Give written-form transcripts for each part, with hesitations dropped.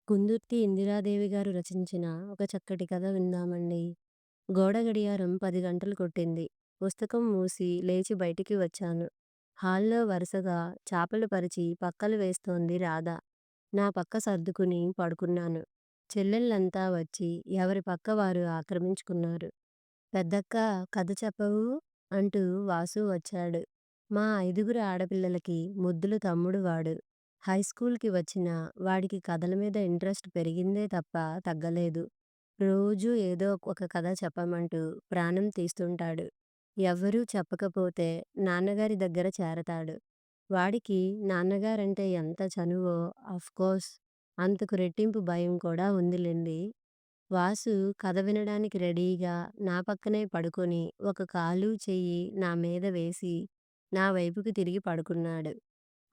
కుందుర్తి ఇందిరాదేవి గారు రచించిన ఒక చక్కటి కథ విందామండి. గోడ గడియారం 10 గంటలు కొట్టింది. పుస్తకం మూసి లేచి బయటికి వచ్చాను. హాల్లో వరుసగా చాపలు పరిచి పక్కలు వేస్తోంది రాధ. నా పక్క సర్దుకుని పడుకున్నాను. చెల్లెళ్ళంతా వచ్చి ఎవరి పక్క వారు ఆక్రమించుకున్నారు. పెద్దక్క కథ చెప్పవూ అంటూ వాసు వచ్చాడు. మా ఐదుగురు ఆడపిల్లలకి ముద్దుల తమ్ముడు వాడు. హైస్కూల్కి వచ్చినా వాడికి కథల మీద ఇంట్రెస్ట్ పెరిగిందే తప్ప తగ్గలేదు. రోజూ ఏదో ఒక కథ చెప్పమంటూ ప్రాణం తీస్తుంటాడు. ఎవ్వరూ చెప్పకపోతే నాన్నగారి దగ్గర చేరతాడు. వాడికి నాన్నగారంటే ఎంత చనువో అఫ్కోర్స్ అంతకు రెట్టింపు భయం కూడా ఉందిలెండి. వాసు కథ వినడానికి రెడీగా నా పక్కనే పడుకొని ఒక కాలు చెయ్యి నా మీద వేసి నా వైపుకి తిరిగి పడుకున్నాడు.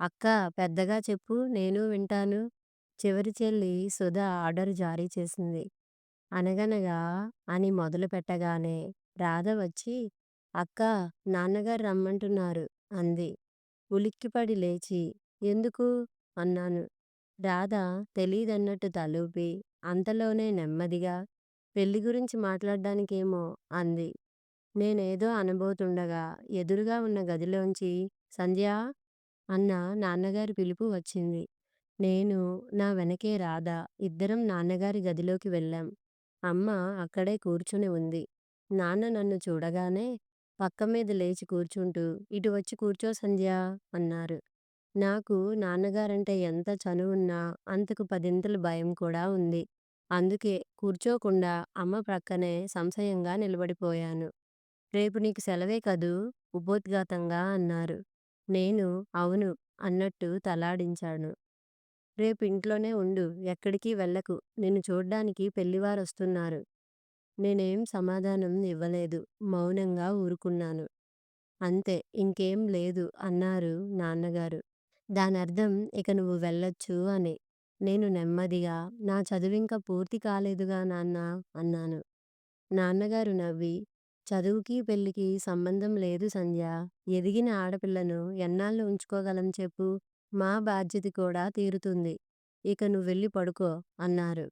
అక్కా పెద్దగా చెప్పు నేను వింటాను. చివరి చెల్లి సుధ ఆర్డర్ జారీ చేసింది. అనగనగా అని మొదలు పెట్టగానే రాధ వచ్చి అక్కా నాన్నగారు రమ్మంటున్నారు అంది. ఉలిక్కిపడి లేచి ఎందుకు అన్నాను. రాధ తెలీదన్నట్టు తలూపి అంతలోనే నెమ్మదిగా పెళ్లి గురించి మాట్లాడ్డానికేమో అంది. నేనేదో అనబోతుండగా ఎదురుగా ఉన్న గదిలోంచి సంధ్యా అన్న నాన్నగారి పిలుపు వచ్చింది. నేను, నా వెనకే రాధ ఇద్దరం నాన్నగారి గదిలోకి వెళ్ళాం. అమ్మ అక్కడే కూర్చుని ఉంది. నాన్న నన్ను చూడగానే పక్క మీద లేచి కూర్చుంటూ ఇటు వచ్చి కూర్చో సంధ్యా అన్నారు. నాకు నాన్నగారంటే ఎంత చనువున్నా అంతకు పదింతలు భయం కూడా ఉంది. అందుకే కూర్చోకుండా అమ్మ ప్రక్కనే సంశయంగా నిలబడిపోయాను. రేపు నీకు సెలవే కదూ ఉపోద్ఘాతంగా అన్నారు. నేను అవును అన్నట్టు తలాడించాను. రేపు ఇంట్లోనే ఉండు ఎక్కడికి వెళ్ళకు. నిన్ను చూడ్డానికి పెళ్లివారొస్తున్నారు. నేనేం సమాధానం ఇవ్వలేదు. మౌనంగా ఊరుకున్నాను. అంతే ఇంకేం లేదు అన్నారు నాన్నగారు. దానర్థం ఇక నువ్వు వెళ్ళొచ్చు అని. నేను నెమ్మదిగా నా చదువింక పూర్తి కాలేదుగా నాన్నా అన్నాను. నాన్నగారు నవ్వి చదువుకి పెళ్ళికి సంబంధం లేదు సంధ్యా. ఎదిగిన ఆడపిల్లను ఎన్నాళ్ళు ఉంచుకోగలం చెప్పు. మా బాధ్యత కూడా తీరుతుంది. ఇక నువ్వెళ్ళి పడుకో అన్నారు.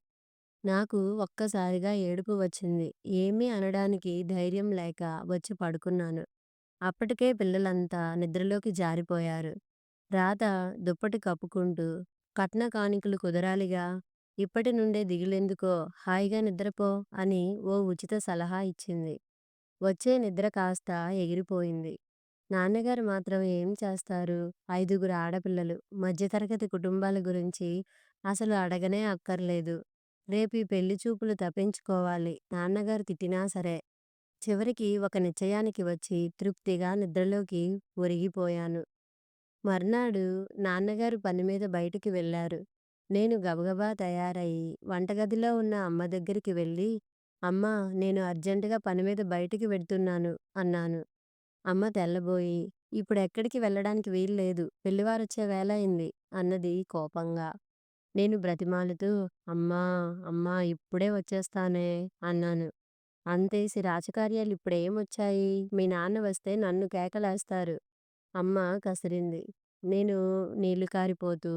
నాకు ఒక్కసారిగా ఏడుపు వచ్చింది. ఏమీ అనడానికి ధైర్యం లేక వచ్చి పడుకున్నాను. అప్పటికే పిల్లలంతా నిద్రలోకి జారిపోయారు. రాధ దుప్పటి కప్పుకుంటూ కట్న కానుకలు కుదరాలిగా. ఇప్పటి నుండే దిగులెందుకో హాయిగా నిద్రపో అని ఓ ఉచిత సలహా ఇచ్చింది. వచ్చే నిద్ర కాస్త ఎగిరిపోయింది. నాన్నగారు మాత్రం ఏం చేస్తారు? ఐదుగురు ఆడపిల్లలు, మధ్యతరగతి కుటుంబాల గురించి అసలు అడగనే అక్కర్లేదు. రేపీ పెళ్లి చూపులు తప్పించుకోవాలి నాన్నగారు తిట్టినా సరే. చివరికి ఒక నిశ్చయానికి వచ్చి తృప్తిగా నిద్రలోకి ఒరిగిపోయాను. మర్నాడు నాన్నగారు పనిమీద బయటికి వెళ్ళారు. నేను గబగబా తయారయి వంటగదిలో ఉన్న అమ్మ దగ్గరికి వెళ్ళి అమ్మా నేను అర్జెంటుగా పనిమీద బయటికి వెడుతున్నాను అన్నాను. అమ్మ తెల్లబోయి ఇప్పుడెక్కడికి వెళ్ళడానికి వీల్లేదు. పెళ్లివారొచ్చే వేళయింది అన్నది కోపంగా. నేను బ్రతిమాలుతూ అమ్మా అమ్మా ఇప్పుడే వచ్చేస్తానే అన్నాను. అంతేసి రాజకార్యాలిప్పుడేమొచ్చాయి? మీ నాన్న వస్తే నన్ను కేకలేస్తారు. అమ్మ కసిరింది. నేను నీళ్లు కారిపోతూ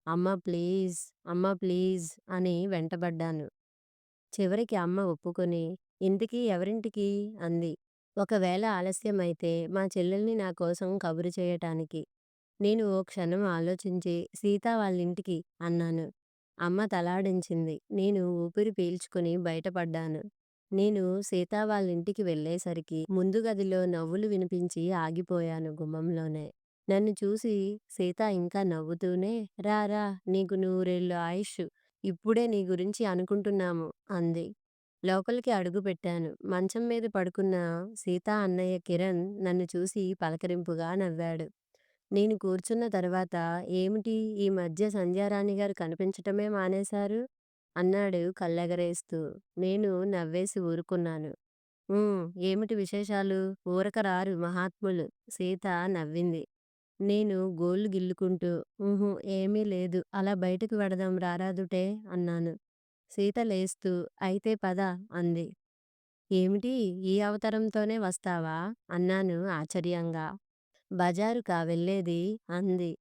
అమ్మా ప్లీజ్, అమ్మా ప్లీజ్ అని వెంటబడ్డాను. చివరికి అమ్మ ఒప్పుకొని ఇంతకీ ఎవరింటికి అంది. ఒకవేళ ఆలస్యమైతే మా చెల్లెల్ని నా కోసం కబురు చేయటానికి. నేను ఓ క్షణం ఆలోచించి సీత వాళ్ళింటికి అన్నాను. అమ్మ తలాడించింది. నేను ఊపిరి పీల్చుకుని బయటపడ్డాను. నేను సీత వాళ్ళింటికి వెళ్ళేసరికి ముందు గదిలో నవ్వులు వినిపించి ఆగిపోయాను గుమ్మంలోనే. నన్ను చూసి సీత ఇంకా నవ్వుతూనే రా రా నీకు నూరేళ్ళు ఆయుష్షు. ఇప్పుడే నీ గురించి అనుకుంటున్నాము అంది. లోపలికి అడుగుపెట్టాను. మంచం మీద పడుకున్న సీతా అన్నయ్య కిరణ్ నన్ను చూసి పలకరింపుగా నవ్వాడు. నేను కూర్చున్న తర్వాత ఏమిటి ఈ మధ్య సంధ్యారాణిగారు కనిపించటమే మానేశారు? అన్నాడు కళ్ళెగరేస్తూ. నేను నవ్వేసి ఊరుకున్నాను. ఏమిటి విశేషాలు? ఊరక రారు మహాత్ములు. సీత నవ్వింది. నేను గోళ్లు గిల్లుకుంటూ ఏమీ లేదు. అలా బయటకు వెడదాం రారాదుటే అన్నాను. సీత లేస్తూ అయితే పద అంది. ఏమిటి ఈ అవతారంతోనే వస్తావా? అన్నాను ఆశ్చర్యంగా. బజారుకా వెళ్ళేది? అంది.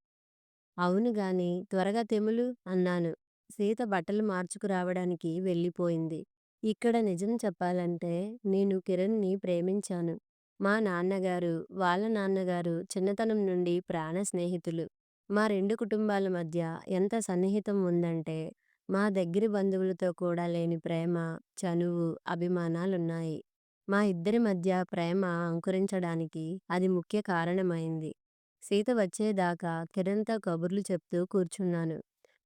అవును గాని త్వరగా తెములు అన్నాను. సీత బట్టలు మార్చుకురావడానికి వెళ్ళిపోయింది. ఇక్కడ నిజం చెప్పాలంటే నేను కిరణ్‌ని ప్రేమించాను. మా నాన్నగారు, వాళ్ళ నాన్నగారు చిన్నతనం నుండి ప్రాణ స్నేహితులు. మా 2 కుటుంబాల మధ్య ఎంత సన్నిహితం ఉందంటే, మా దగ్గరి బంధువులతో కూడా లేని ప్రేమ, చనువు, అభిమానాలున్నాయి. మా ఇద్దరి మధ్య ప్రేమ అంకురించడానికి అది ముఖ్య కారణమైంది. సీత వచ్చేదాకా కిరణ్‌తో కబుర్లు చెప్తూ కూర్చున్నాను.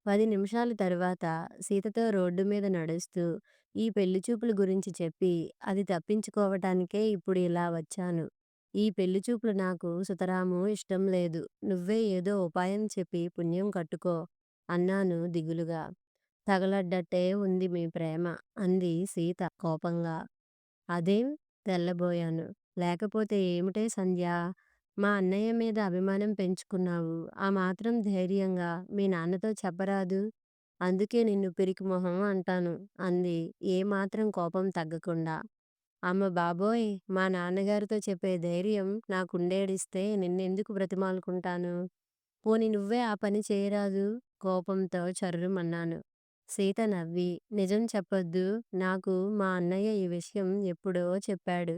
10 నిమిషాల తరువాత సీతతో రోడ్డు మీద నడుస్తూ ఈ పెళ్లి చూపుల గురించి చెప్పి, అది తప్పించుకోవటానికే ఇప్పుడు ఇలా వచ్చాను. ఈ పెళ్లి చూపులు నాకు సుతరామూ ఇష్టం లేదు. నువ్వే ఏదో ఉపాయం చెప్పి పుణ్యం కట్టుకో అన్నాను దిగులుగా. తగలడ్డట్టే ఉంది మీ ప్రేమ అంది సీత కోపంగా. అదేం? తెల్లబోయాను. లేకపోతే ఏమిటే సంధ్యా! మా అన్నయ్య మీద అభిమానం పెంచుకున్నావు. ఆ మాత్రం ధైర్యంగా మీ నాన్నతో చెప్పరాదూ? అందుకే నిన్ను పిరికి మొహం అంటాను అంది ఏమాత్రం కోపం తగ్గకుండా. అమ్మ బాబోయ్! మా నాన్నగారితో చెప్పే ధైర్యం నాకుండేడిస్తే నిన్నెందుకు బ్రతిమాలుకుంటాను? పోనీ నువ్వే ఆ పని చేయరాదూ? కోపంతో చర్రుమన్నాను. సీత నవ్వి, నిజం చెప్పొద్దూ? నాకు మా అన్నయ్య ఈ విషయం ఎప్పుడో చెప్పాడు.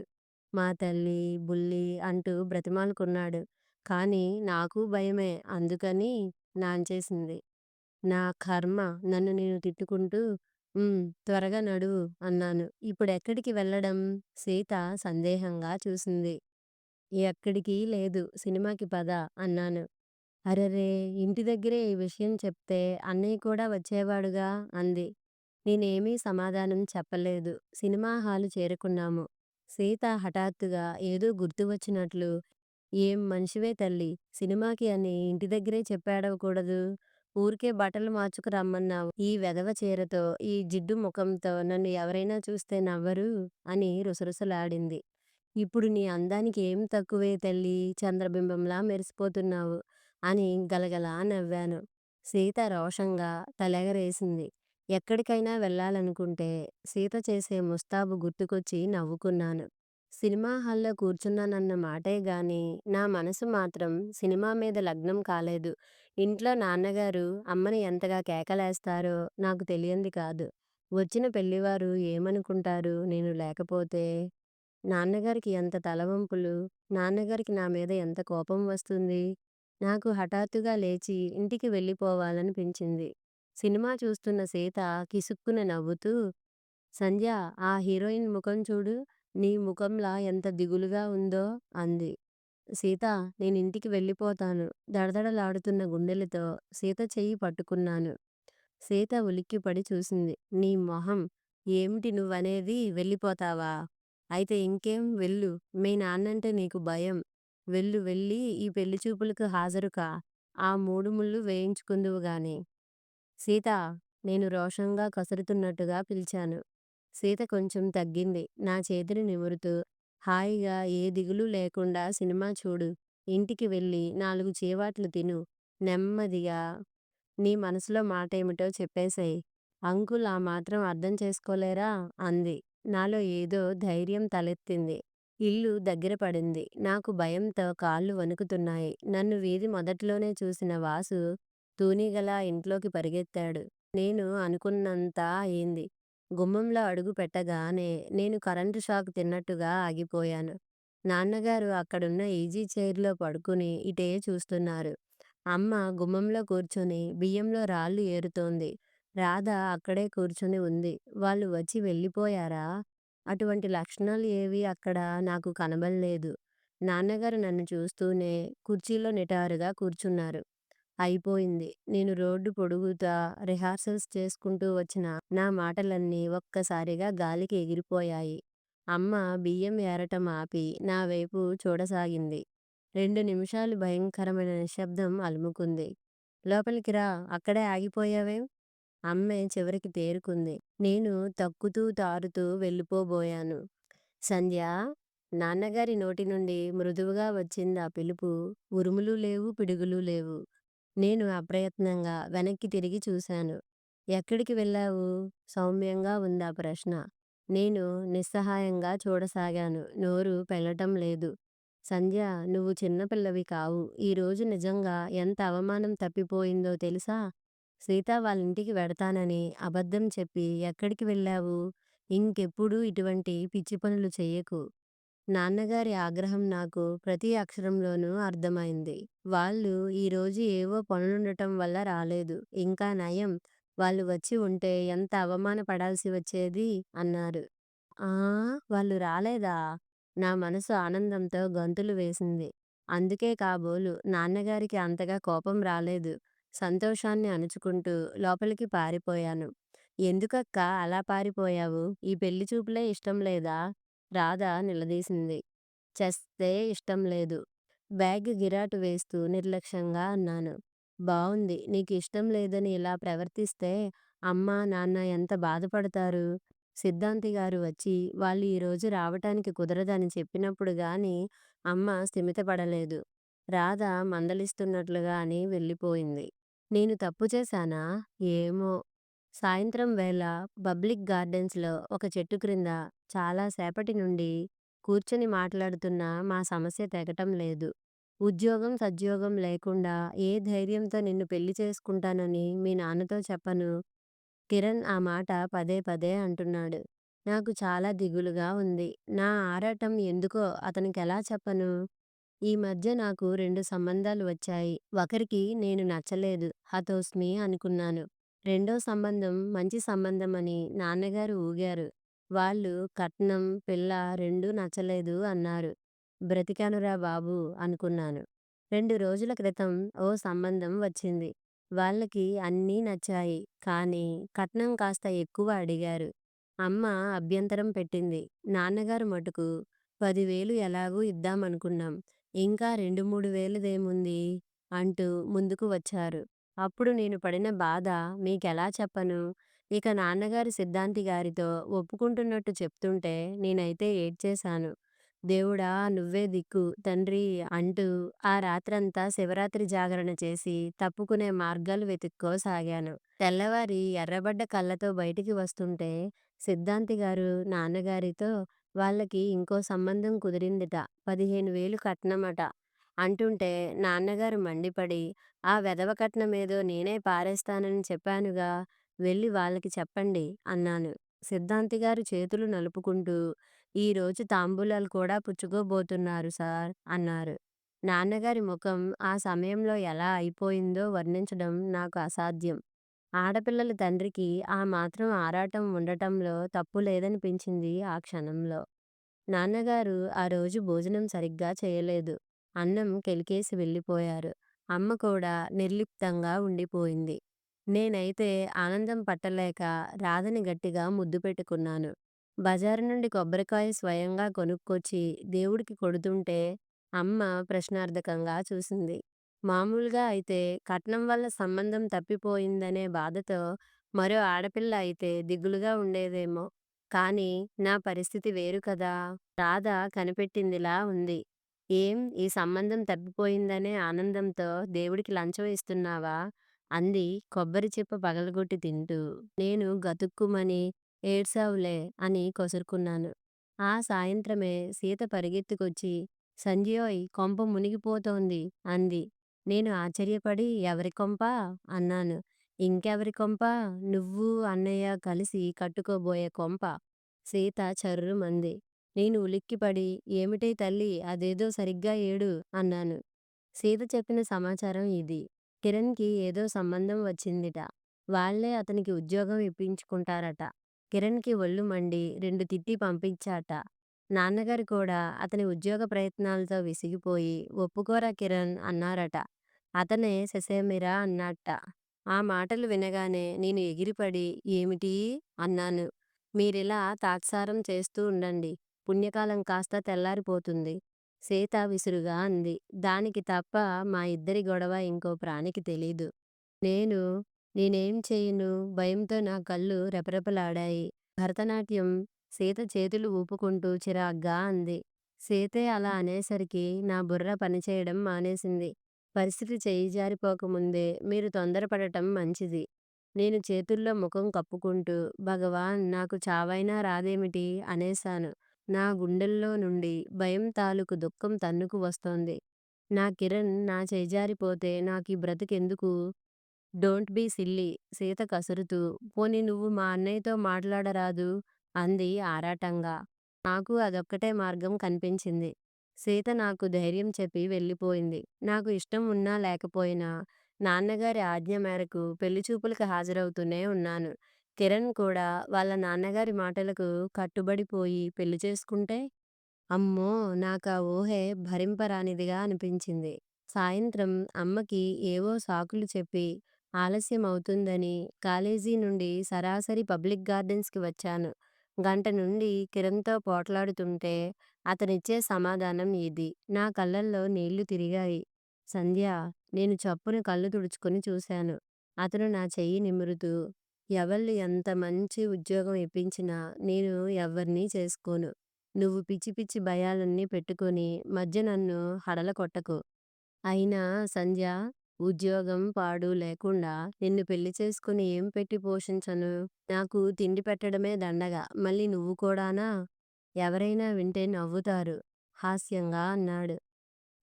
మా తల్లి, బుల్లి అంటూ బ్రతిమాలుకున్నాడు. కానీ నాకూ భయమే. అందుకని నాంచేసింది. నా కర్మ! నన్ను నేను తిట్టుకుంటూ త్వరగా నడువు అన్నాను. ఇప్పుడెక్కడికి వెళ్ళడం? సీత సందేహంగా చూసింది. ఎక్కడికీ లేదు. సినిమాకి పద అన్నాను. అరెరే! ఇంటి దగ్గరే ఈ విషయం చెప్తే అన్నయ్య కూడా వచ్చేవాడుగా అంది. నేనేమీ సమాధానం చెప్పలేదు. సినిమా హాలు చేరుకున్నాము. సీత హఠాత్తుగా ఏదో గుర్తు వచ్చినట్లు ఏం మనిషివే తల్లి! సినిమాకి అని ఇంటి దగ్గరే చెప్పాడవకూడదు. ఊరికే బట్టలు మార్చుకు రమ్మన్నావు. ఈ వెధవ చీరతో, ఈ జిడ్డు ముఖంతో నన్ను ఎవరైనా చూస్తే నవ్వరూ? అని రుసరుసలాడింది. ఇప్పుడు నీ అందానికి ఏం తక్కువే తల్లీ! చంద్రబింబంలా మెరిసిపోతున్నావు అని గలగలా నవ్వాను. సీత రోషంగా తలెగరేసింది. ఎక్కడికైనా వెళ్ళాలనుకుంటే సీత చేసే ముస్తాబు గుర్తుకొచ్చి నవ్వుకున్నాను. సినిమా హాల్‌లో కూర్చున్నానన్న మాటే గాని, నా మనసు మాత్రం సినిమా మీద లగ్నం కాలేదు. ఇంట్లో నాన్నగారు అమ్మని ఎంతగా కేకలేస్తారో నాకు తెలియంది కాదు. వచ్చిన పెళ్లివారు ఏమనుకుంటారు నేను లేకపోతే? నాన్నగారికి ఎంత తలవంపులు, నాన్నగారికి నా మీద ఎంత కోపం వస్తుంది. నాకు హఠాత్తుగా లేచి ఇంటికి వెళ్ళిపోవాలనిపించింది. సినిమా చూస్తున్న సీత కిసుక్కున నవ్వుతూ, సంధ్య ఆ హీరోయిన్ ముఖం చూడు, నీ ముఖంలా ఎంత దిగులుగా ఉందో అంది. సీత నేనింటికి వెళ్ళిపోతాను. దడదడలాడుతున్న గుండెలతో సీత చెయ్యి పట్టుకున్నాను. సీత ఉలిక్కిపడి చూసింది. నీ మొహం! ఏమిటి నువ్వనేది? వెళ్ళిపోతావా? అయితే ఇంకేం వెళ్ళు. మీ నాన్నంటే నీకు భయం. వెళ్ళు వెళ్ళి ఈ పెళ్లి చూపులకు హాజరు కా. ఆ 3 ముళ్ళు వేయించుకుందువు గాని. సీత! నేను రోషంగా కసురుతున్నట్టుగా పిలిచాను. సీత కొంచెం తగ్గింది. నా చేతిని నిమురుతూ, హాయిగా ఏ దిగులూ లేకుండా సినిమా చూడు. ఇంటికి వెళ్ళి 4 చీవాట్లు తిను. నెమ్మదిగా నీ మనసులో మాటేమిటో చెప్పేసేయ్. అంకుల్ ఆ మాత్రం అర్థం చేసుకోలేరా? అంది. నాలో ఏదో ధైర్యం తలెత్తింది. ఇల్లు దగ్గర పడింది. నాకు భయంతో కాళ్ళు వణుకుతున్నాయి. నన్ను వీధి మొదట్లోనే చూసిన వాసు తూనీగలా ఇంట్లోకి పరిగెత్తాడు. నేను అనుకున్నంతా అయింది. గుమ్మంలో అడుగు పెట్టగానే నేను కరెంటు షాక్ తిన్నట్టుగా ఆగిపోయాను. నాన్నగారు అక్కడున్న ఈజీ చైర్‌లో పడుకుని ఇటే చూస్తున్నారు. అమ్మ గుమ్మంలో కూర్చొని బియ్యంలో రాళ్ళు ఏరుతోంది. రాధ అక్కడే కూర్చొని ఉంది. వాళ్ళు వచ్చి వెళ్ళిపోయారా? అటువంటి లక్షణాలు ఏవీ అక్కడ నాకు కనబడలేదు. నాన్నగారు నన్ను చూస్తూనే కుర్చీలో నిటారుగా కూర్చున్నారు. అయిపోయింది. నేను రోడ్డు పొడుగుతా రిహార్సల్స్ చేసుకుంటూ వచ్చిన నా మాటలన్నీ ఒక్కసారిగా గాలికి ఎగిరిపోయాయి. అమ్మ బియ్యం ఏరటం ఆపి నా వైపు చూడసాగింది. 2 నిమిషాలు భయంకరమైన నిశ్శబ్దం అలుముకుంది. లోపలికి రా, అక్కడే ఆగిపోయావేం? అమ్మే చివరికి తేరుకుంది. నేను తక్కుతూ తారుతూ వెళ్ళిపోబోయాను. సంధ్యా! నాన్నగారి నోటి నుండి మృదువుగా వచ్చిందా పిలుపు. ఉరుములు లేవు, పిడుగులు లేవు. నేను అప్రయత్నంగా వెనక్కి తిరిగి చూశాను. ఎక్కడికి వెళ్ళావు? సౌమ్యంగా ఉందా ప్రశ్న. నేను నిస్సహాయంగా చూడసాగాను. నోరు పెగలటం లేదు. సంధ్య నువ్వు చిన్నపిల్లవి కావు. ఈరోజు నిజంగా ఎంత అవమానం తప్పిపోయిందో తెలుసా? సీత వాళ్ళింటికి వెడతానని అబద్ధం చెప్పి ఎక్కడికి వెళ్ళావు? ఇంకెప్పుడూ ఇటువంటి పిచ్చి పనులు చెయ్యకు. నాన్నగారి ఆగ్రహం నాకు ప్రతి అక్షరంలోనూ అర్థమైంది. వాళ్ళు ఈరోజు ఏవో పనులుండటం వల్ల రాలేదు. ఇంకా నయం వాళ్ళు వచ్చి ఉంటే ఎంత అవమానపడాల్సి వచ్చేది అన్నారు. ఆ! వాళ్ళు రాలేదా? నా మనసు ఆనందంతో గంతులు వేసింది. అందుకే కాబోలు నాన్నగారికి అంతగా కోపం రాలేదు. సంతోషాన్ని అణుచుకుంటూ లోపలికి పారిపోయాను. ఎందుకక్కా అలా పారిపోయావు? ఈ పెళ్లి చూపులే ఇష్టం లేదా? రాధ నిలదీసింది. చస్తే ఇష్టం లేదు. బ్యాగ్ గిరాటు వేస్తూ నిర్లక్ష్యంగా అన్నాను. బావుంది. నీకు ఇష్టం లేదని ఇలా ప్రవర్తిస్తే అమ్మ, నాన్న ఎంత బాధపడతారు? సిద్ధాంతి గారు వచ్చి వాళ్ళు ఈరోజు రావటానికి కుదరదని చెప్పినప్పుడు గాని అమ్మ స్థిమితపడలేదు. రాధ మందలిస్తున్నట్లుగా అని వెళ్ళిపోయింది. నేను తప్పు చేశానా? ఏమో! సాయంత్రం వేళ పబ్లిక్ గార్డెన్స్‌లో ఒక చెట్టు క్రింద చాలా సేపటి నుండి కూర్చొని మాట్లాడుతున్నా మా సమస్య తెగటం లేదు. ఉద్యోగం, సద్యోగం లేకుండా ఏ ధైర్యంతో నిన్ను పెళ్లి చేసుకుంటానని మీ నాన్నతో చెప్పను? కిరణ్ ఆ మాట పదే పదే అంటున్నాడు. నాకు చాలా దిగులుగా ఉంది. నా ఆరాటం ఎందుకో అతనికెలా చెప్పను? ఈ మధ్య నాకు 2 సంబంధాలు వచ్చాయి. ఒకరికి నేను నచ్చలేదు. హతోస్మి అనుకున్నాను. రెండో సంబంధం మంచి సంబంధమని నాన్నగారు ఊగారు. వాళ్ళు కట్నం, పిల్ల రెండూ నచ్చలేదు అన్నారు. బ్రతికానురా బాబు! అనుకున్నాను. 2 రోజుల క్రితం ఓ సంబంధం వచ్చింది. వాళ్ళకి అన్నీ నచ్చాయి. కానీ కట్నం కాస్త ఎక్కువ అడిగారు. అమ్మ అభ్యంతరం పెట్టింది. నాన్నగారు మటుకు 10,000 ఎలాగూ ఇద్దామనుకున్నాం. ఇంకా 2, 3 వేలదేముంది అంటూ ముందుకు వచ్చారు. అప్పుడు నేను పడిన బాధ మీకెలా చెప్పను? ఇక నాన్నగారు సిద్ధాంతి గారితో ఒప్పుకుంటున్నట్టు చెప్తుంటే నేనైతే ఏడ్చేశాను. దేవుడా! నువ్వే దిక్కు తండ్రి అంటూ ఆ రాత్రంతా శివరాత్రి జాగరణ చేసి తప్పుకునే మార్గాలు వెతుక్కోసాగాను. తెల్లవారి ఎర్రబడ్డ కళ్ళతో బయటికి వస్తుంటే సిద్ధాంతి గారు నాన్నగారితో వాళ్ళకి ఇంకో సంబంధం కుదిరిందిట. 15,000 కట్నమట. అంటుంటే నాన్నగారు మండిపడి, "ఆ వెధవ కట్నమేదో నేనే పారేస్తానని చెప్పానుగా! వెళ్ళి వాళ్ళకి చెప్పండి" అన్నాను. సిద్ధాంతి గారు చేతులు నలుపుకుంటూ, "ఈరోజు తాంబూలాలు కూడా పుచ్చుకోబోతున్నారు సార్" అన్నారు. నాన్నగారి ముఖం ఆ సమయంలో ఎలా అయిపోయిందో వర్ణించడం నాకు అసాధ్యం. ఆడపిల్లల తండ్రికి ఆ మాత్రం ఆరాటం ఉండటంలో తప్పు లేదనిపించింది ఆ క్షణంలో. నాన్నగారు ఆ రోజు భోజనం సరిగ్గా చేయలేదు. అన్నం కెలికేసి వెళ్ళిపోయారు. అమ్మ కూడా నిర్లిప్తంగా ఉండిపోయింది. నేనైతే ఆనందం పట్టలేక రాధని గట్టిగా ముద్దు పెట్టుకున్నాను. బజారు నుండి కొబ్బరికాయ స్వయంగా కొనుక్కొచ్చి దేవుడికి కొడుతుంటే అమ్మ ప్రశ్నార్థకంగా చూసింది. మామూలుగా అయితే కట్నం వల్ల సంబంధం తప్పిపోయిందనే బాధతో మరో ఆడపిల్ల అయితే దిగులుగా ఉండేదేమో. కానీ నా పరిస్థితి వేరు కదా! రాధ కనిపెట్టిందిలా ఉంది. "ఏం ఈ సంబంధం తప్పిపోయిందనే ఆనందంతో దేవుడికి లంచం ఇస్తున్నావా?" అంది కొబ్బరి చిప్ప పగలగొట్టి తింటూ. నేను గతుక్కుమని "ఏడ్సావులే" అని కసురుకున్నాను. ఆ సాయంత్రమే సీత పరిగెత్తుకొచ్చి "సంధ్యోయ్ కొంప మునిగిపోతోంది" అంది. నేను ఆశ్చర్యపడి "ఎవరి కొంప?" అన్నాను. "ఇంకెవరి కొంప? నువ్వు, అన్నయ్య కలిసి కట్టుకోబోయే కొంప." సీత చర్రుమంది. నేను ఉలిక్కిపడి "ఏమిటే తల్లీ అదేదో సరిగ్గా ఏడు" అన్నాను. సీత చెప్పిన సమాచారం ఇది. కిరణ్‌కి ఏదో సంబంధం వచ్చిందిట. వాళ్ళే అతనికి ఉద్యోగం ఇప్పించుకుంటారట. కిరణ్‌కి ఒళ్ళు మండి 2 తిట్టి పంపించాట. నాన్నగారు కూడా అతని ఉద్యోగ ప్రయత్నాలతో విసిగిపోయి "ఒప్పుకోరా కిరణ్" అన్నారట. అతనే ససేమిరా అన్నాడట. ఆ మాటలు వినగానే నేను ఎగిరిపడి "ఏమిటీ?" అన్నాను. "మీరిలా తాత్సారం చేస్తూ ఉండండి. పుణ్యకాలం కాస్త తెల్లారిపోతుంది" సీత విసురుగా అంది. దానికి తప్ప మా ఇద్దరి గొడవ ఇంకో ప్రాణికి తెలీదు. నేను నేనేం చెయ్యను? భయంతో నా కళ్ళు రెపరెపలాడాయి. భరతనాట్యం సీత చేతులు ఊపుకుంటూ చిరాగ్గా అంది. సీతే అలా అనేసరికి నా బుర్ర పనిచేయడం మానేసింది. పరిస్థితి చెయ్యి జారిపోకముందే మీరు తొందరపడటం మంచిది. నేను చేతుల్లో ముఖం కప్పుకుంటూ భగవాన్ నాకు చావైనా రాదేమిటి అనేశాను. నా గుండెల్లో నుండి భయం తాలూకు దుఃఖం తన్నుకు వస్తోంది. నా కిరణ్ నా చేయి జారిపోతే నాకీ బ్రతుకెందుకు? డోంట్ బీ సిల్లీ సీత కసురుతూ. పోనీ నువ్వు మా అన్నయ్యతో మాట్లాడరాదూ? అంది ఆరాటంగా. నాకు అదొక్కటే మార్గం కనిపించింది. సీత నాకు ధైర్యం చెప్పి వెళ్ళిపోయింది. నాకు ఇష్టం ఉన్నా లేకపోయినా నాన్నగారి ఆజ్ఞ మేరకు పెళ్లిచూపులకు హాజరవుతూనే ఉన్నాను. కిరణ్ కూడా వాళ్ళ నాన్నగారి మాటలకు కట్టుబడిపోయి పెళ్లి చేసుకుంటే? అమ్మో! నాకా ఊహే భరింపరానిదిగా అనిపించింది. సాయంత్రం అమ్మకి ఏవో సాకులు చెప్పి ఆలస్యమవుతుందని కాలేజీ నుండి సరాసరి పబ్లిక్ గార్డెన్స్‌కి వచ్చాను. గంట నుండి కిరణ్‌తో పోట్లాడుతుంటే అతనిచ్చే సమాధానం ఇది. నా కళ్ళల్లో నీళ్లు తిరిగాయి. సంధ్య నేను చప్పున కళ్ళు తుడుచుకొని చూశాను. అతను నా చెయ్యి నిమురుతూ, ఎవళ్ళు ఎంత మంచి ఉద్యోగం ఇప్పించినా నేను ఎవ్వరినీ చేసుకోను. నువ్వు పిచ్చి పిచ్చి భయాలన్నీ పెట్టుకొని మధ్య నన్ను హడలకొట్టకు. అయినా సంధ్య, ఉద్యోగం పాడు లేకుండా నిన్ను పెళ్లి చేసుకుని ఏం పెట్టి పోషించను? నాకు తిండి పెట్టడమే దండగ. మళ్ళీ నువ్వు కూడానా? ఎవరైనా వింటే నవ్వుతారు హాస్యంగా అన్నాడు.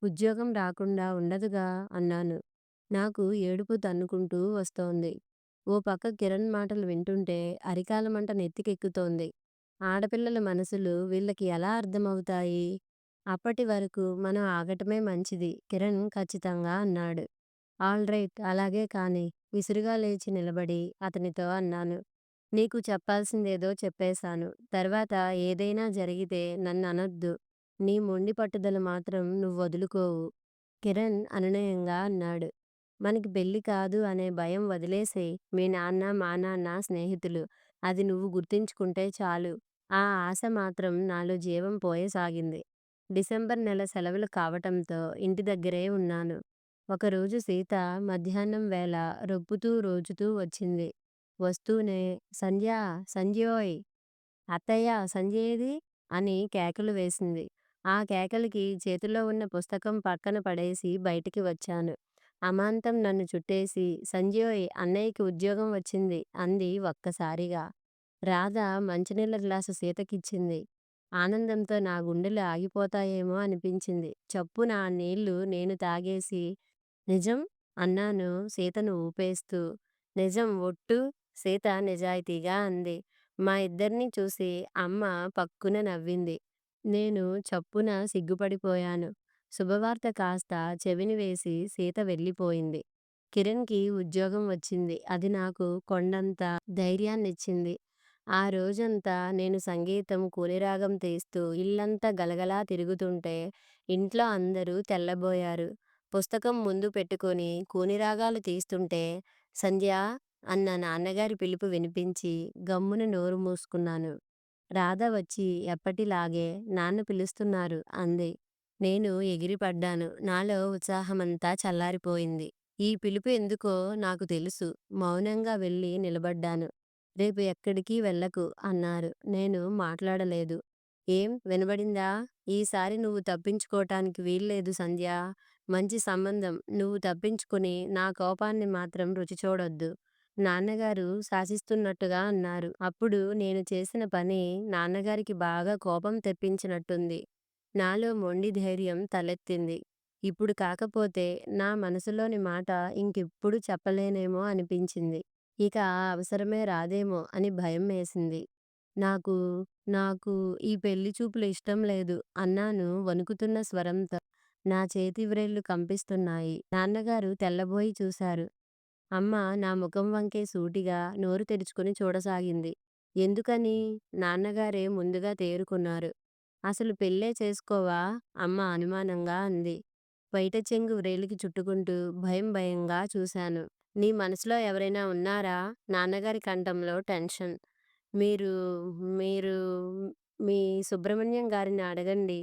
ఉద్యోగం రాకుండా ఉండదుగా అన్నాను. నాకు ఏడుపు తన్నుకుంటూ వస్తోంది. ఓ పక్క కిరణ్ మాటలు వింటుంటే అరికాల మంట నెత్తికెక్కుతోంది. ఆడపిల్లల మనసులు వీళ్ళకి ఎలా అర్థమవుతాయి? అప్పటి వరకు మనం ఆగటమే మంచిది కిరణ్ ఖచ్చితంగా అన్నాడు. ఆల్ రైట్ అలాగే కాని విసురుగా లేచి నిలబడి అతనితో అన్నాను. నీకు చెప్పాల్సిందేదో చెప్పేశాను. తర్వాత ఏదైనా జరిగితే నన్ననొద్దు. నీ మొండి పట్టుదల మాత్రం నువ్వొదులుకోవు. కిరణ్ అనునయంగా అన్నాడు. మనకి పెళ్లి కాదు అనే భయం వదిలేసేయ్. మీ నాన్న మా నాన్న స్నేహితులు. అది నువ్వు గుర్తుంచుకుంటే చాలు. ఆ ఆశ మాత్రం నాలో జీవం పోయసాగింది. డిసెంబర్ నెల సెలవులు కావటంతో ఇంటి దగ్గరే ఉన్నాను. ఒకరోజు సీత మధ్యాహ్నం వేళ రొప్పుతూ రోజుతూ వచ్చింది. వస్తూనే సంధ్యా సంధ్యోయ్ అత్తయ్య సంధ్యేది అని కేకలు వేసింది. ఆ కేకలకి చేతిలో ఉన్న పుస్తకం పక్కన పడేసి బయటికి వచ్చాను. అమాంతం నన్ను చుట్టేసి సంధ్యోయ్ అన్నయ్యకి ఉద్యోగం వచ్చింది అంది ఒక్కసారిగా. రాధ మంచినీళ్ళ గ్లాసు సీతకిచ్చింది. ఆనందంతో నా గుండెలు ఆగిపోతాయేమో అనిపించింది. చప్పున ఆ నీళ్లు నేను తాగేసి నిజం అన్నాను సీతను ఊపేస్తూ. నిజం ఒట్టు సీత నిజాయితీగా అంది. మా ఇద్దరినీ చూసి అమ్మ పక్కున నవ్వింది. నేను చప్పున సిగ్గుపడిపోయాను. శుభవార్త కాస్త చెవిని వేసి సీత వెళ్ళిపోయింది. కిరణ్‌కి ఉద్యోగం వచ్చింది. అది నాకు కొండంత ధైర్యాన్నిచ్చింది. ఆ రోజంతా నేను సంగీతం, కూనిరాగం తీస్తూ ఇల్లంతా గలగలా తిరుగుతుంటే ఇంట్లో అందరూ తెల్లబోయారు. పుస్తకం ముందు పెట్టుకొని కూనిరాగాలు తీస్తుంటే సంధ్యా అన్న నాన్నగారి పిలుపు వినిపించి గమ్మున నోరు మూసుకున్నాను. రాధ వచ్చి ఎప్పటిలాగే నాన్న పిలుస్తున్నారు అంది. నేను ఎగిరిపడ్డాను. నాలో ఉత్సాహమంతా చల్లారిపోయింది. ఈ పిలుపు ఎందుకో నాకు తెలుసు. మౌనంగా వెళ్ళి నిలబడ్డాను. రేపు ఎక్కడికి వెళ్ళకు అన్నారు. నేను మాట్లాడలేదు. ఏం వినబడిందా? ఈసారి నువ్వు తప్పించుకోటానికి వీల్లేదు సంధ్యా. మంచి సంబంధం. నువ్వు తప్పించుకుని నా కోపాన్ని మాత్రం రుచి చూడొద్దు. నాన్నగారు శాసిస్తున్నట్టుగా అన్నారు. అప్పుడు నేను చేసిన పని నాన్నగారికి బాగా కోపం తెప్పించినట్టుంది. నాలో మొండి ధైర్యం తలెత్తింది. ఇప్పుడు కాకపోతే నా మనసులోని మాట ఇంకెప్పుడు చెప్పలేనేమో అనిపించింది. ఇక ఆ అవసరమే రాదేమో అని భయం వేసింది. నాకు నాకు ఈ పెళ్లి చూపులు ఇష్టం లేదు అన్నాను వణుకుతున్న స్వరంతో. నా చేతి వ్రేళ్లు కంపిస్తున్నాయి. నాన్నగారు తెల్లబోయి చూశారు. అమ్మ నా ముఖం వంకే సూటిగా నోరు తెరుచుకుని చూడసాగింది. ఎందుకని? నాన్నగారే ముందుగా తేరుకున్నారు. అసలు పెళ్ళే చేసుకోవా? అమ్మ అనుమానంగా అంది. బయట చెంగు వ్రేలికి చుట్టుకుంటూ భయం భయంగా చూశాను. నీ మనసులో ఎవరైనా ఉన్నారా? నాన్నగారి కంఠంలో టెన్షన్. మీరు మీరు మీ సుబ్రహ్మణ్యం గారిని అడగండి.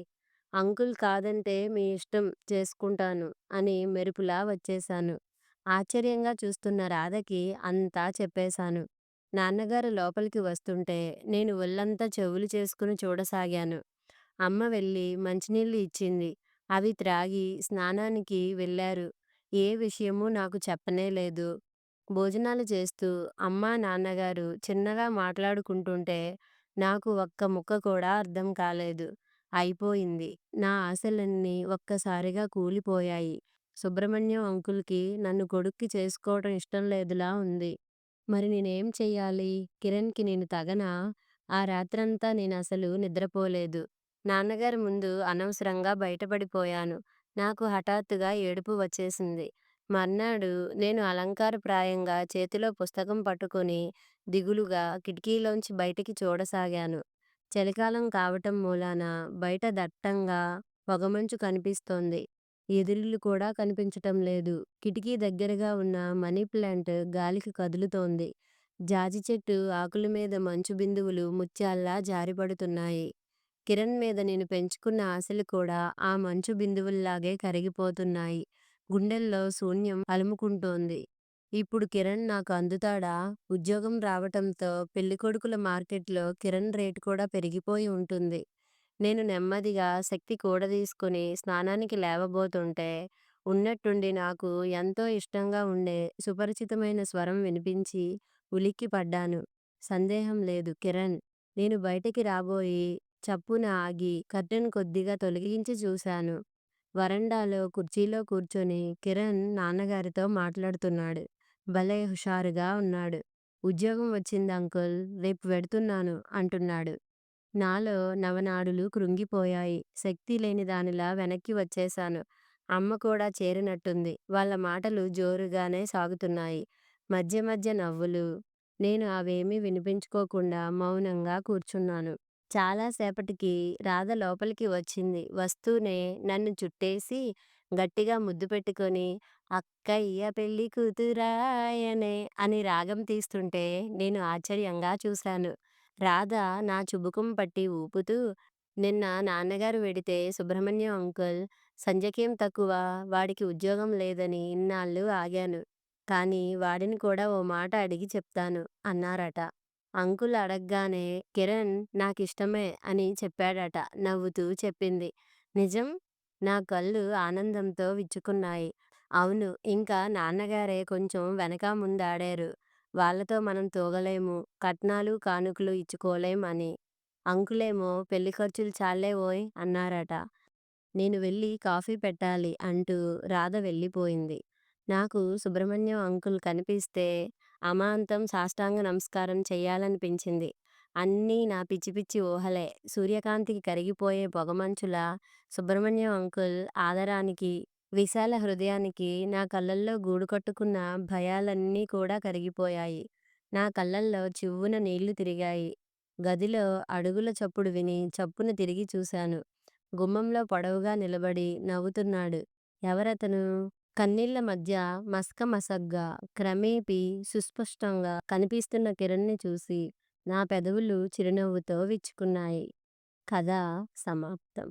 అంకుల్ కాదంటే మీ ఇష్టం చేసుకుంటాను అని మెరుపులా వచ్చేశాను. ఆశ్చర్యంగా చూస్తున్న రాధకి అంతా చెప్పేశాను. నాన్నగారు లోపలికి వస్తుంటే నేను ఒళ్ళంతా చెవులు చేసుకుని చూడసాగాను. అమ్మ వెళ్ళి మంచినీళ్ళు ఇచ్చింది. అవి త్రాగి స్నానానికి వెళ్ళారు. ఏ విషయమూ నాకు చెప్పనే లేదు. భోజనాలు చేస్తూ అమ్మా, నాన్నగారు చిన్నగా మాట్లాడుకుంటుంటే నాకు ఒక్క ముక్క కూడా అర్థం కాలేదు. అయిపోయింది. నా ఆశలన్నీ ఒక్కసారిగా కూలిపోయాయి. సుబ్రహ్మణ్యం అంకుల్‌కి నన్ను కొడుక్కి చేసుకోవటం ఇష్టం లేదులా ఉంది. మరి నేనేం చెయ్యాలి? కిరణ్‌కి నేను తగనా? ఆ రాత్రంతా నేనసలు నిద్రపోలేదు. నాన్నగారి ముందు అనవసరంగా బయటపడిపోయాను. నాకు హఠాత్తుగా ఏడుపు వచ్చేసింది. మర్నాడు నేను అలంకారప్రాయంగా చేతిలో పుస్తకం పట్టుకొని దిగులుగా కిటికీలోంచి బయటికి చూడసాగాను. చలికాలం కావటం మూలాన బయట దట్టంగా పొగమంచు కనిపిస్తోంది. ఎదిరిల్లు కూడా కనిపించటం లేదు. కిటికీ దగ్గరగా ఉన్న మనీ ప్లాంట్ గాలికి కదులుతోంది. జాజి చెట్టు ఆకుల మీద మంచు బిందువులు ముత్యాల్లా జారిపడుతున్నాయి. కిరణ్ మీద నేను పెంచుకున్న ఆశలు కూడా ఆ మంచు బిందువుల్లాగే కరిగిపోతున్నాయి. గుండెల్లో శూన్యం అలుముకుంటోంది. ఇప్పుడు కిరణ్ నాకు అందుతాడా? ఉద్యోగం రావటంతో పెళ్ళికొడుకుల మార్కెట్‌లో కిరణ్ రేటు కూడా పెరిగిపోయి ఉంటుంది. నేను నెమ్మదిగా శక్తి కూడదీసుకుని స్నానానికి లేవబోతుంటే, ఉన్నట్టుండి నాకు ఎంతో ఇష్టంగా ఉండే సుపరిచితమైన స్వరం వినిపించి ఉలిక్కిపడ్డాను. సందేహం లేదు కిరణ్. నేను బయటికి రాబోయి చప్పున ఆగి కర్టెన్ కొద్దిగా తొలగించి చూశాను. వరండాలో కుర్చీలో కూర్చొని కిరణ్ నాన్నగారితో మాట్లాడుతున్నాడు. భలే హుషారుగా ఉన్నాడు. ఉద్యోగం వచ్చింది అంకుల్. రేపు వెడుతున్నాను అంటున్నాడు. నాలో నవనాడులు కృంగిపోయాయి. శక్తి లేని దానిలా వెనక్కి వచ్చేశాను. అమ్మ కూడా చేరినట్టుంది. వాళ్ళ మాటలు జోరుగానే సాగుతున్నాయి. మధ్య మధ్య నవ్వులు. నేను అవేమీ వినిపించుకోకుండా మౌనంగా కూర్చున్నాను. చాలా సేపటికి రాధ లోపలికి వచ్చింది. వస్తూనే నన్ను చుట్టేసి గట్టిగా ముద్దు పెట్టుకొని అక్కయ్య పెళ్లి కూతురాయనే అని రాగం తీస్తుంటే నేను ఆశ్చర్యంగా చూశాను. రాధ నా చుబుకం పట్టి ఊపుతూ, నిన్న నాన్నగారు వెడితే సుబ్రహ్మణ్యం అంకుల్ సంజకేం తక్కువ, వాడికి ఉద్యోగం లేదని ఇన్నాళ్ళు ఆగాను. కానీ వాడిని కూడా ఓ మాట అడిగి చెప్తాను అన్నారట. అంకుల్ అడగ్గానే కిరణ్ నాకిష్టమే అని చెప్పాడట నవ్వుతూ చెప్పింది. నిజం? నా కళ్ళు ఆనందంతో విచ్చుకున్నాయి. అవును. ఇంకా నాన్నగారే కొంచెం వెనకా ముందాడారు. వాళ్ళతో మనం తూగలేము, కట్నాలు కానుకలు ఇచ్చుకోలేం అని. అంకులేమో పెళ్లి ఖర్చులు చాల్లేవోయ్ అన్నారట. నేను వెళ్ళి కాఫీ పెట్టాలి అంటూ రాధ వెళ్ళిపోయింది. నాకు సుబ్రహ్మణ్యం అంకుల్ కనిపిస్తే అమాంతం సాష్టాంగ నమస్కారం చెయ్యాలనిపించింది. అన్నీ నా పిచ్చి పిచ్చి ఊహలే. సూర్యకాంతికి కరిగిపోయే పొగమంచులా సుబ్రహ్మణ్యం అంకుల్ ఆదరానికి, విశాల హృదయానికి నా కళ్ళల్లో గూడు కట్టుకున్న భయాలన్నీ కూడా కరిగిపోయాయి. నా కళ్ళల్లో చివ్వున నీళ్లు తిరిగాయి. గదిలో అడుగుల చప్పుడు విని చప్పున తిరిగి చూశాను. గుమ్మంలో పొడవుగా నిలబడి నవ్వుతున్నాడు. ఎవరతను? కన్నీళ్ల మధ్య మసకమసగ్గా, క్రమేపీ సుస్పష్టంగా కనిపిస్తున్న కిరణ్‌ని చూసి నా పెదవులు చిరునవ్వుతో విచ్చుకున్నాయి. కథ సమాప్తం.